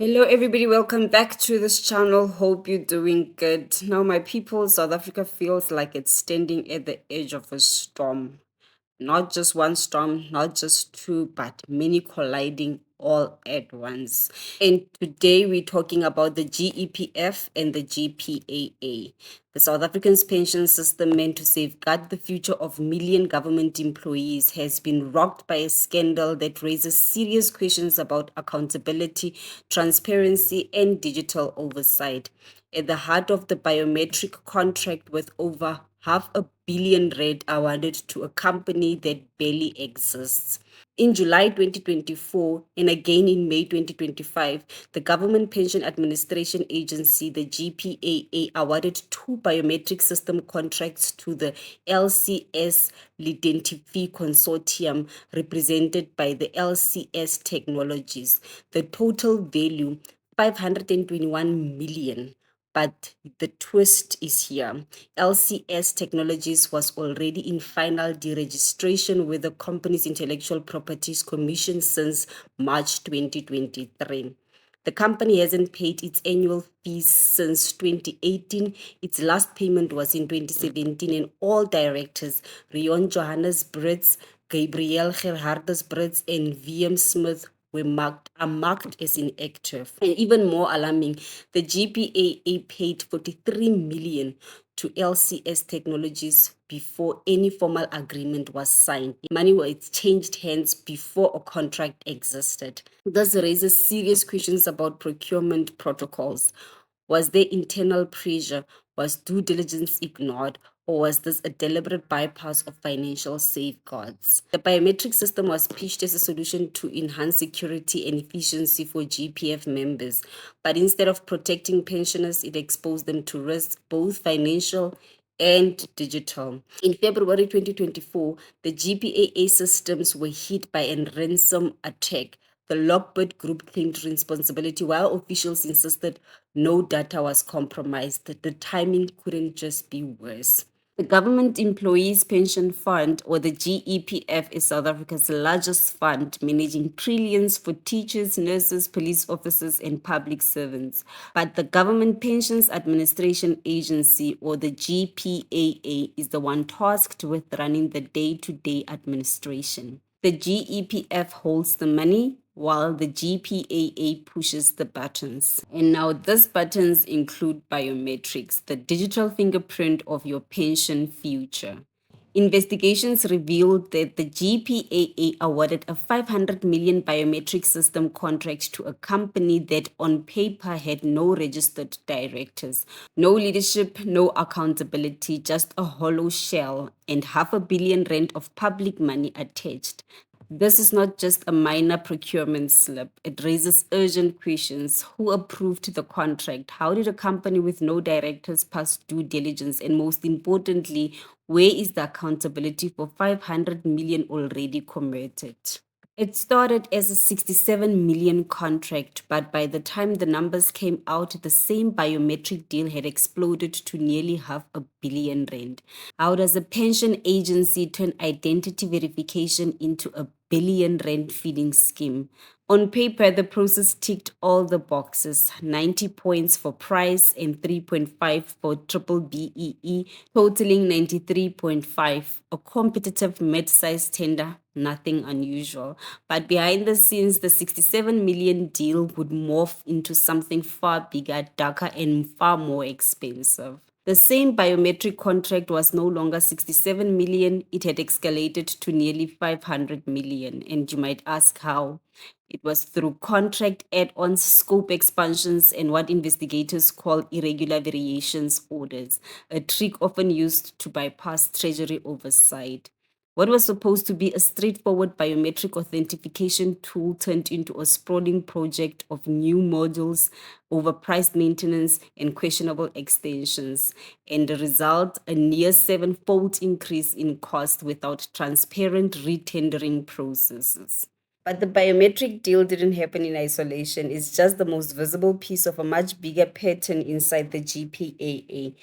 Hello, everybody. Welcome back to this channel. Hope you're doing good. Now, my people, South Africa feels like it's standing at the edge of a storm. Not just one storm, not just two, but many colliding all at once. And today we're talking about the GEPF and the GPAA. The South African's pension system, meant to safeguard the future of million government employees, has been rocked by a scandal that raises serious questions about accountability, transparency, and digital oversight. At the heart of the biometric contract, with over R500 million awarded to a company that barely exists. In July 2024 and again in May 2025, the Government Pension Administration Agency, the GPAA, awarded two biometric system contracts to the LCS L'Identify Consortium, represented by the LCS Technologies. The total value, 521 million. But the twist is here. LCS Technologies was already in final deregistration with the company's Intellectual Properties Commission since March 2023. The company hasn't paid its annual fees since 2018. Its last payment was in 2017, and all directors, Rion Johannes Brits, Gabriel Gerhardus Brits, and VM Smith, are marked as inactive. And even more alarming, the GPAA paid 43 million to LCS Technologies before any formal agreement was signed. Money was exchanged hands before a contract existed. This raises serious questions about procurement protocols. Was there internal pressure? Was due diligence ignored? Or was this a deliberate bypass of financial safeguards? The biometric system was pitched as a solution to enhance security and efficiency for GPF members, but instead of protecting pensioners, it exposed them to risks, both financial and digital. In February 2024, the GPAA systems were hit by a ransom attack. The Lockbird Group claimed responsibility while officials insisted no data was compromised. The timing couldn't just be worse. The Government Employees Pension Fund, or the GEPF, is South Africa's largest fund, managing trillions for teachers, nurses, police officers, and public servants. But the Government Pensions Administration Agency, or the GPAA, is the one tasked with running the day-to-day administration. The GEPF holds the money, while the GPAA pushes the buttons. And now these buttons include biometrics, the digital fingerprint of your pension future. Investigations revealed that the GPAA awarded a 500 million biometric system contract to a company that on paper had no registered directors, no leadership, no accountability, just a hollow shell and R500 million of public money attached. This is not just a minor procurement slip. It raises urgent questions. Who approved the contract? How did a company with no directors pass due diligence? And most importantly, where is the accountability for 500 million already committed? It started as a 67 million contract, but by the time the numbers came out, the same biometric deal had exploded to nearly R500 million. How does a pension agency turn identity verification into a R1 billion feeding scheme? On paper, the process ticked all the boxes: 90 points for price and 3.5 for triple BEE, totaling 93.5. A competitive mid-sized tender, nothing unusual. But behind the scenes, the 67 million deal would morph into something far bigger, darker, and far more expensive. The same biometric contract was no longer 67 million, it had escalated to nearly 500 million. And you might ask how. It was through contract add-ons, scope expansions, and what investigators call irregular variations orders, a trick often used to bypass Treasury oversight. What was supposed to be a straightforward biometric authentication tool turned into a sprawling project of new modules, overpriced maintenance, and questionable extensions. And the result, a near seven-fold increase in cost without transparent retendering processes. But the biometric deal didn't happen in isolation. It's just the most visible piece of a much bigger pattern inside the GPAA.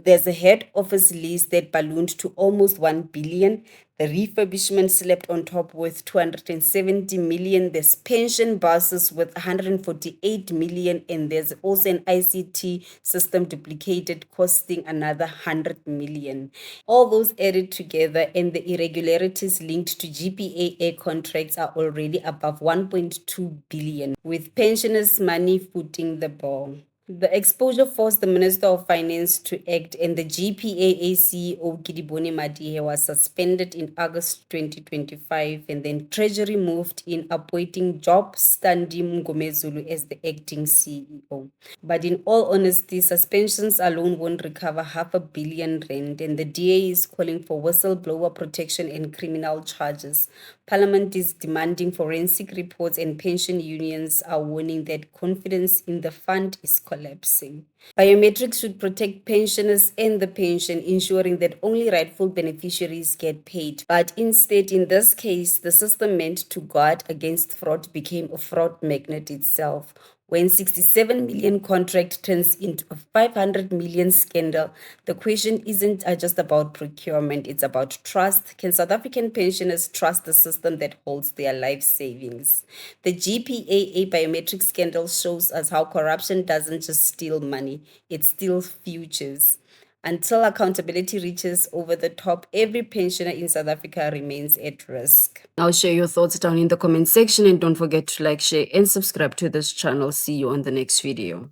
There's a head office lease that ballooned to almost 1 billion. The refurbishment slept on top with 270 million. There's pension buses with 148 million. And there's also an ICT system duplicated costing another 100 million. All those added together and the irregularities linked to GPAA contracts are already above 1.2 billion, with pensioners' money footing the bill. The exposure forced the Minister of Finance to act, and the GPAA CEO Kidibone Madihe was suspended in August 2025, and then Treasury moved in, appointing Job Standi Mngomezulu as the acting CEO. But in all honesty, suspensions alone won't recover R500 million, and the DA is calling for whistleblower protection and criminal charges. Parliament is demanding forensic reports, and pension unions are warning that confidence in the fund is collapsing. Biometrics should protect pensioners and the pension, ensuring that only rightful beneficiaries get paid. But instead, in this case, the system meant to guard against fraud became a fraud magnet itself. When 67 million contract turns into a 500 million scandal, the question isn't just about procurement, it's about trust. Can South African pensioners trust the system that holds their life savings? The GPAA biometric scandal shows us how corruption doesn't just steal money, it steals futures. Until accountability reaches over the top, every pensioner in South Africa remains at risk. Now share your thoughts down in the comment section and don't forget to like, share and subscribe to this channel. See you on the next video.